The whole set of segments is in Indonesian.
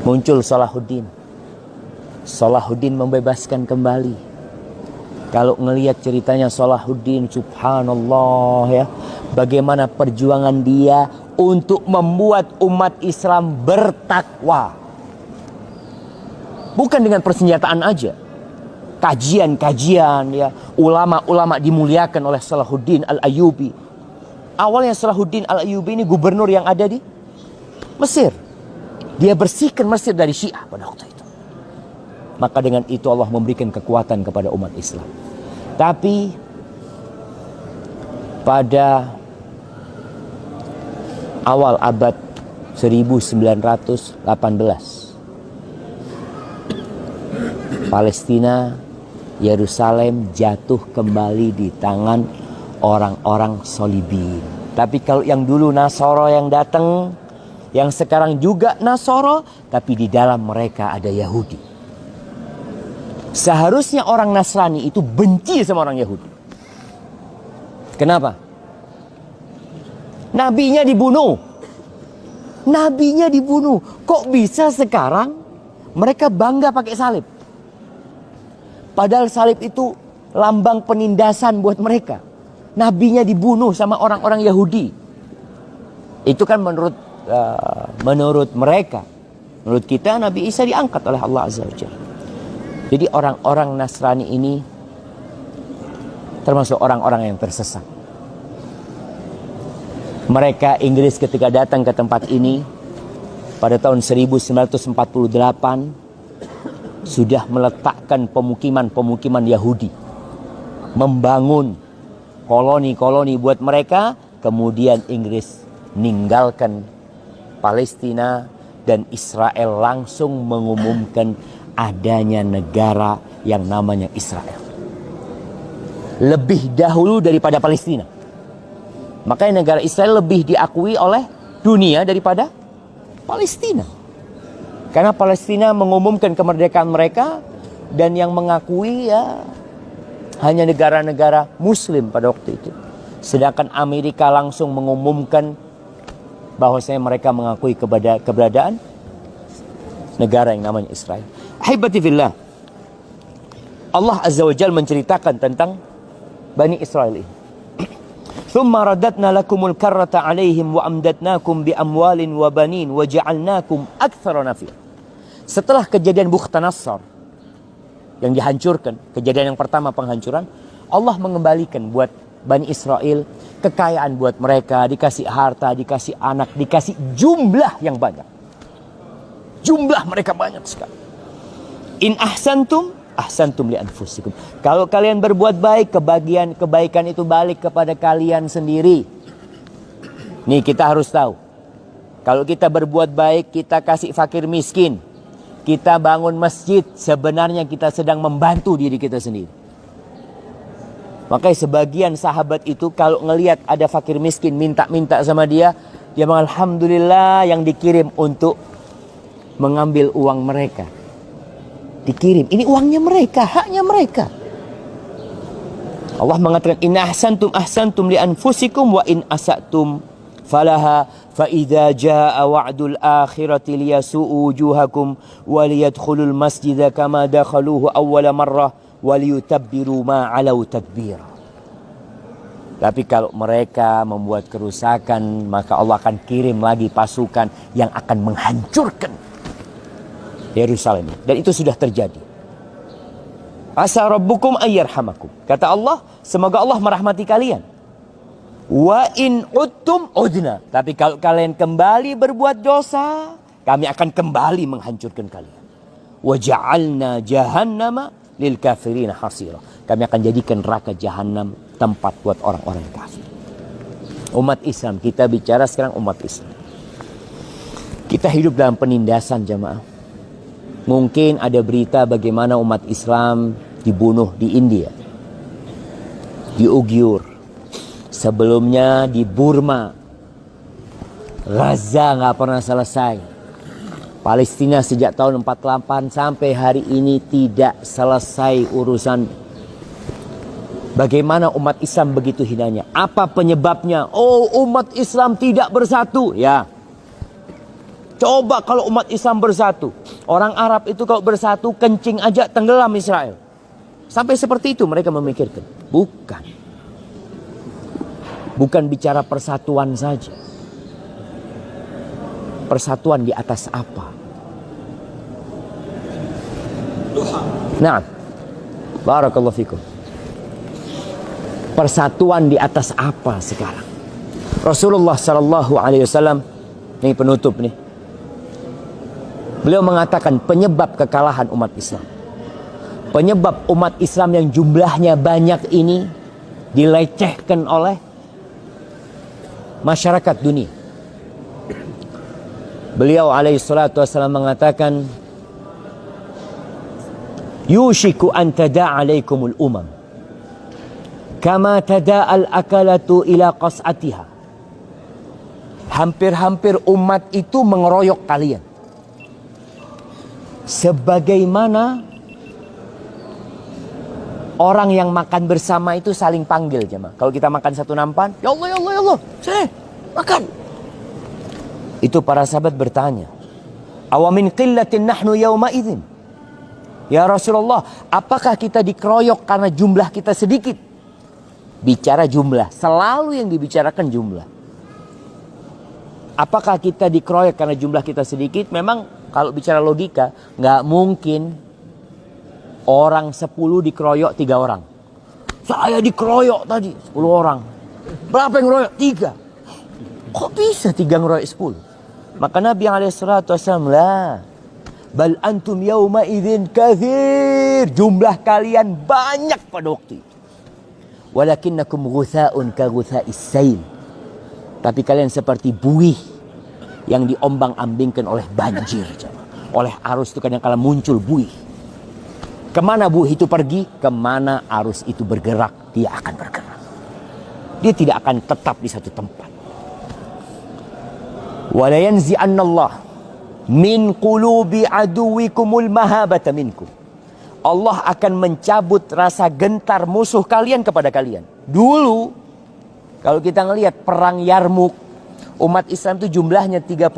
Muncul Salahuddin. Salahuddin membebaskan kembali. Kalau ngelihat ceritanya Salahuddin, subhanallah ya, bagaimana perjuangan dia untuk membuat umat Islam bertakwa. Bukan dengan persenjataan aja. Kajian-kajian ya, ulama-ulama dimuliakan oleh Salahuddin Al-Ayyubi. Awalnya Salahuddin Al-Ayyubi ini gubernur yang ada di Mesir. Dia bersihkan Mesir dari Syiah pada waktu itu. Maka dengan itu Allah memberikan kekuatan kepada umat Islam. Tapi pada awal abad 1918, Palestina, Yerusalem jatuh kembali di tangan orang-orang Salibin. Tapi kalau yang dulu Nasoro yang datang, yang sekarang juga Nasoro, tapi di dalam mereka ada Yahudi. Seharusnya orang Nasrani itu benci sama orang Yahudi. Kenapa? Nabinya dibunuh. Nabinya dibunuh. Kok bisa sekarang mereka bangga pakai salib? Padahal salib itu lambang penindasan buat mereka. Nabinya dibunuh sama orang-orang Yahudi. Itu kan menurut mereka. Menurut kita Nabi Isa diangkat oleh Allah Azza wa Jalla. Jadi orang-orang Nasrani ini termasuk orang-orang yang tersesat. Mereka Inggris ketika datang ke tempat ini pada tahun 1948 sudah meletakkan pemukiman-pemukiman Yahudi. Membangun koloni-koloni buat mereka. Kemudian Inggris meninggalkan Palestina dan Israel langsung mengumumkan adanya negara yang namanya Israel. Lebih dahulu daripada Palestina. Makanya negara Israel lebih diakui oleh dunia daripada Palestina. Karena Palestina mengumumkan kemerdekaan mereka dan yang mengakui ya hanya negara-negara Muslim pada waktu itu. Sedangkan Amerika langsung mengumumkan bahwasanya mereka mengakui keberadaan negara yang namanya Israel. Ahibati fillah, Allah Azza wa Jalla menceritakan tentang Bani Israel ini. Thumma radatna lakumul karrata alaihim wa amdatnakum bi amwalin wa banin wa ja'alnakum aktsara nafir. Setelah kejadian Bukhtanasar yang dihancurkan, kejadian yang pertama penghancuran, Allah mengembalikan buat Bani Israel kekayaan buat mereka, dikasih harta, dikasih anak, dikasih jumlah yang banyak. Jumlah mereka banyak sekali. In ahsantum, ahsantum li anfusikum. Kalau kalian berbuat baik, kebaikan itu balik kepada kalian sendiri. Nih kita harus tahu. Kalau kita berbuat baik, kita kasih fakir miskin, kita bangun masjid, sebenarnya kita sedang membantu diri kita sendiri. Makanya sebagian sahabat itu kalau ngelihat ada fakir miskin minta-minta sama dia bilang alhamdulillah yang dikirim untuk mengambil uang mereka. Dikirim, ini uangnya mereka, haknya mereka. Allah mengatakan in ahsantum ahsantum li anfusikum wa in asatum falaha fa idza jaa wa'dul akhirati liyasu'u wujuhakum wa liyadkhulul masjida kama dakhaluhu awwala marrah wa liyutabbiru ma 'alau tadbira. Tapi kalau mereka membuat kerusakan, maka Allah akan kirim lagi pasukan yang akan menghancurkan Yerusalem. Dan itu sudah terjadi. Asa rabbukum ayyarhamakum. Kata Allah, semoga Allah merahmati kalian. Wa in uttum udna. Tapi kalau kalian kembali berbuat dosa, kami akan kembali menghancurkan kalian. Wa ja'alna jahannama lil kafirin hasira. Kami akan jadikan neraka jahanam tempat buat orang-orang kafir. Umat Islam, kita bicara sekarang umat Islam. Kita hidup dalam penindasan jamaah. Mungkin ada berita bagaimana umat Islam dibunuh di India, di Uyghur, sebelumnya di Burma. Gaza nggak pernah selesai. Palestina sejak tahun 48 sampai hari ini tidak selesai urusan. Bagaimana umat Islam begitu hinanya? Apa penyebabnya? Oh, umat Islam tidak bersatu. Ya, Coba kalau umat Islam bersatu. Orang Arab itu kalau bersatu, kencing aja tenggelam Israel. Sampai seperti itu mereka memikirkan. Bukan. Bukan bicara persatuan saja. Persatuan di atas apa? Nah, barakallahu fikum. Persatuan di atas apa sekarang? Rasulullah sallallahu alaihi wasallam, ini penutup nih. Beliau mengatakan penyebab kekalahan umat Islam. Penyebab umat Islam yang jumlahnya banyak ini dilecehkan oleh masyarakat dunia. Beliau alaihi salatu wasallam mengatakan, yushiku an tada'a alaikumul umam kama tada'al akalatu ila qas'atiha. Hampir-hampir umat itu mengeroyok kalian. Sebagaimana orang yang makan bersama itu saling panggil jemaah. Kalau kita makan satu nampan, ya Allah, ya Allah, ya Allah, sini, makan. Itu para sahabat bertanya, awamin qillatin nahnu yawma idzin. Ya Rasulullah, apakah kita dikeroyok karena jumlah kita sedikit? Bicara jumlah, selalu yang dibicarakan jumlah. Apakah kita dikeroyok karena jumlah kita sedikit? Memang kalau bicara logika, nggak mungkin orang 10 dikeroyok 3 orang. Saya dikeroyok tadi 10 orang. Berapa yang ngeroyok? 3. Kok bisa 3 ngeroyok 10? Maka Nabi SAW, lah, bal antum yawma idzin katsir. Jumlah kalian banyak pada waktu itu. Walakinnakum ghutha'un ka ghutha'is sail. Tapi kalian seperti buih yang diombang-ambingkan oleh banjir. Oleh arus itu kadang-kala muncul buih. Kemana buih itu pergi? Kemana arus itu bergerak, dia akan bergerak. Dia tidak akan tetap di satu tempat. Wala yanzi'annallah min qulubi aduwikumul mahabata minkum. Allah akan mencabut rasa gentar musuh kalian kepada kalian. Dulu kalau kita ngelihat perang Yarmuk, umat Islam itu jumlahnya 30.000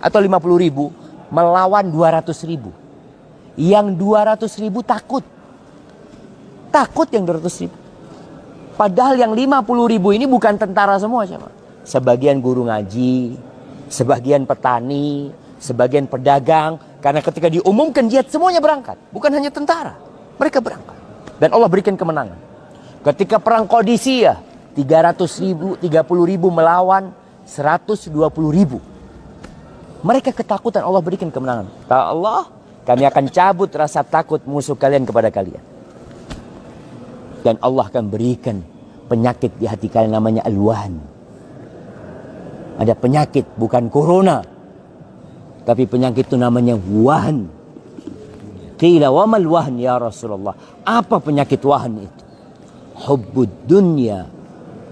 atau 50.000 melawan 200.000. Yang 200.000 takut. Takut yang 200.000. Padahal yang 50.000 ini bukan tentara semua, siapa? Sebagian guru ngaji, sebagian petani, sebagian pedagang. Karena ketika diumumkan jihad semuanya berangkat. Bukan hanya tentara. Mereka berangkat. Dan Allah berikan kemenangan. Ketika perang Qadisiyah, 300.000, 30.000 melawan 120.000. Mereka ketakutan, Allah berikan kemenangan. Kata Allah, kami akan cabut rasa takut musuh kalian kepada kalian. Dan Allah akan berikan penyakit di hati kalian namanya al-wahn. Ada penyakit, bukan corona. Tapi penyakit itu namanya wahn. Qila wa mal wahn ya Rasulullah. Apa penyakit wahn itu? Hubbud dunya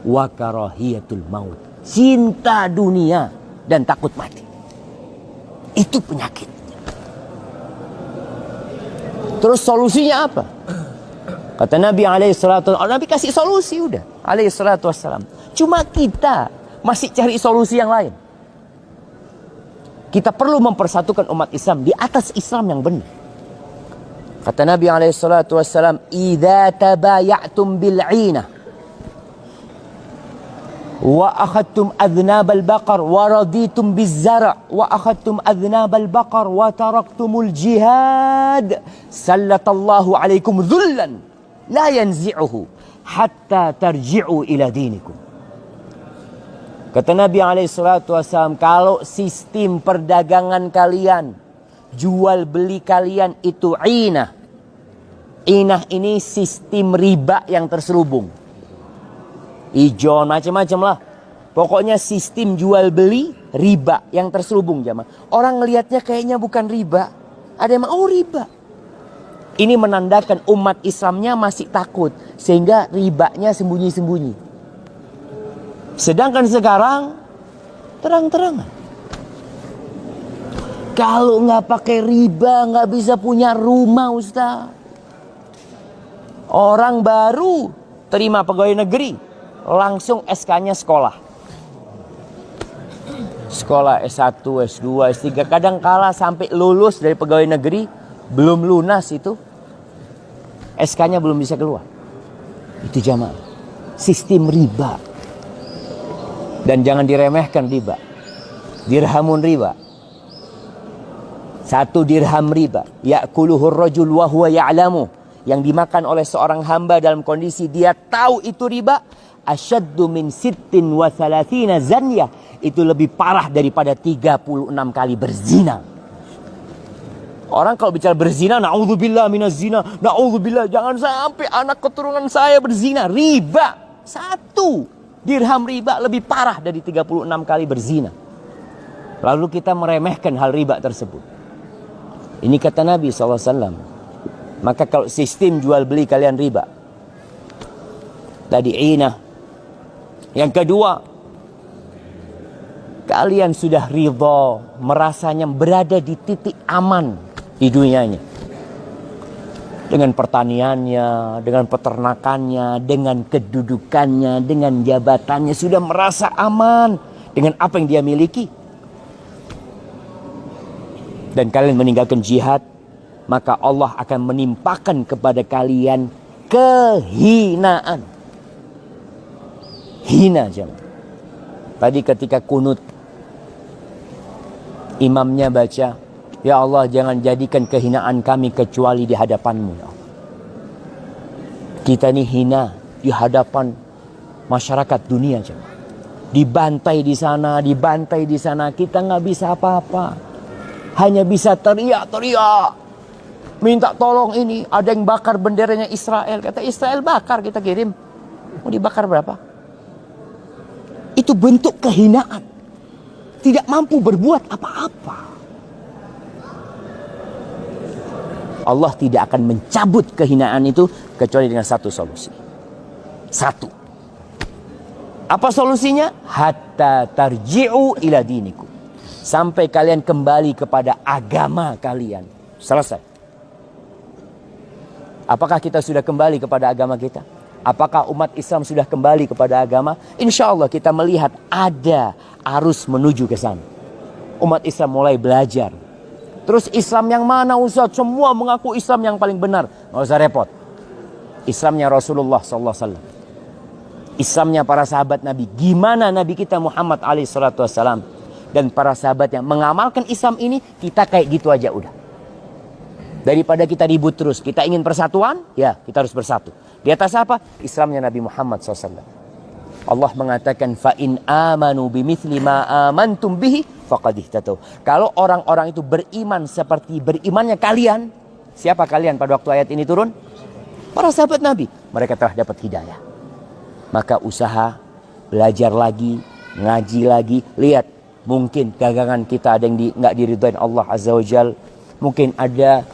wa karahiyatul maut. Cinta dunia dan takut mati. Itu penyakit. Terus solusinya apa? Kata Nabi alaihissalatu wassalam, Nabi kasih solusi udah. Alaihissalatu wassalam. Cuma kita masih cari solusi yang lain. Kita perlu mempersatukan umat Islam di atas Islam yang benar. Kata Nabi alaihissalatu wassalam, idza tabaya'tum bil'ina wa akhadtum adnabal baqar wa raditum bizzara' wa akhadtum adnabal baqar wa taraktumul jihad sallatallahu alaikum dhullan la yanzi'uhu hatta tarji'u ila dinikum. Kata Nabi SAW, kalau sistem perdagangan kalian, jual beli kalian itu inah. Inah ini sistem riba yang terselubung. Ijon, macam-macam lah. Pokoknya sistem jual beli riba yang terselubung jamaah. Orang ngelihatnya kayaknya bukan riba. Ada yang oh riba. Ini menandakan umat Islamnya masih takut. Sehingga ribanya sembunyi-sembunyi. Sedangkan sekarang terang-terangan. Kalau nggak pakai riba nggak bisa punya rumah, Ustaz. Orang baru terima pegawai negeri langsung SK-nya sekolah. sekolah S1, S2, S3, kadang kala sampai lulus dari pegawai negeri, belum lunas itu, SK-nya belum bisa keluar. Itu jamaah, sistem riba. Dan jangan diremehkan riba. Dirhamun riba. 1 dirham riba, ya'kuluhur rajul wa huwa ya'lamu, yang dimakan oleh seorang hamba dalam kondisi dia tahu itu riba, asyaddu min 36 zanyah, itu lebih parah daripada 36 kali berzina. Orang kalau bicara berzina, na'udzubillah minaz zina, na'udzubillah, jangan sampai anak keturunan saya berzina. Riba, 1 dirham riba lebih parah dari 36 kali berzina. Lalu kita meremehkan hal riba tersebut. Ini kata Nabi SAW. Maka kalau sistem jual beli kalian riba, tadi inah. Yang kedua, kalian sudah ridha, merasanya berada di titik aman di dunianya. Dengan pertaniannya, dengan peternakannya, dengan kedudukannya, dengan jabatannya, sudah merasa aman dengan apa yang dia miliki. Dan kalian meninggalkan jihad, maka Allah akan menimpakan kepada kalian kehinaan. Hina jemaah. Tadi ketika kunut, imamnya baca, ya Allah jangan jadikan kehinaan kami kecuali di hadapan-Mu. Ya Allah. Kita ini hina di hadapan masyarakat dunia jemaah. Dibantai di sana, dibantai di sana, kita nggak bisa apa-apa. Hanya bisa teriak-teriak. Minta tolong ini, ada yang bakar benderanya Israel. Kata Israel bakar, kita kirim. Mau dibakar berapa? Itu bentuk kehinaan. Tidak mampu berbuat apa-apa. Allah tidak akan mencabut kehinaan itu kecuali dengan 1 solusi. 1. Apa solusinya? Hatta tarji'u ila dinikum. Sampai kalian kembali kepada agama kalian. Selesai. Apakah kita sudah kembali kepada agama kita? Apakah umat Islam sudah kembali kepada agama? Insya Allah kita melihat ada arus menuju ke sana. Umat Islam mulai belajar. Terus Islam yang mana Ustaz? Semua mengaku Islam yang paling benar. Nggak usah repot. Islamnya Rasulullah SAW. Islamnya para sahabat Nabi. Gimana Nabi kita Muhammad SAW dan para sahabatnya mengamalkan Islam ini, kita kayak gitu aja udah. Daripada kita ribut terus. Kita ingin persatuan, ya kita harus bersatu. Di atas apa? Islamnya Nabi Muhammad SAW. Allah mengatakan, فَإِنْ آمَنُوا بِمِثْلِ مَا آمَنْتُمْ بِهِ فَقَدْ اهْتَدَوْا. Kalau orang-orang itu beriman seperti berimannya kalian. Siapa kalian pada waktu ayat ini turun? Para sahabat Nabi. Mereka telah dapat hidayah. Maka usaha, belajar lagi, ngaji lagi. Lihat, mungkin dagangan kita ada yang nggak diridhoin Allah Azza wa Jal. Mungkin ada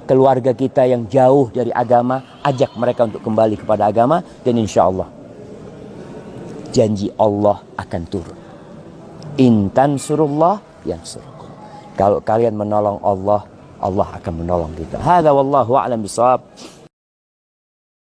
keluarga kita yang jauh dari agama, ajak mereka untuk kembali kepada agama, dan insya Allah janji Allah akan turun. In tansurullah yansurkum. Kalau kalian menolong Allah, Allah akan menolong kita. Hadza wallahu a'lam bishawab.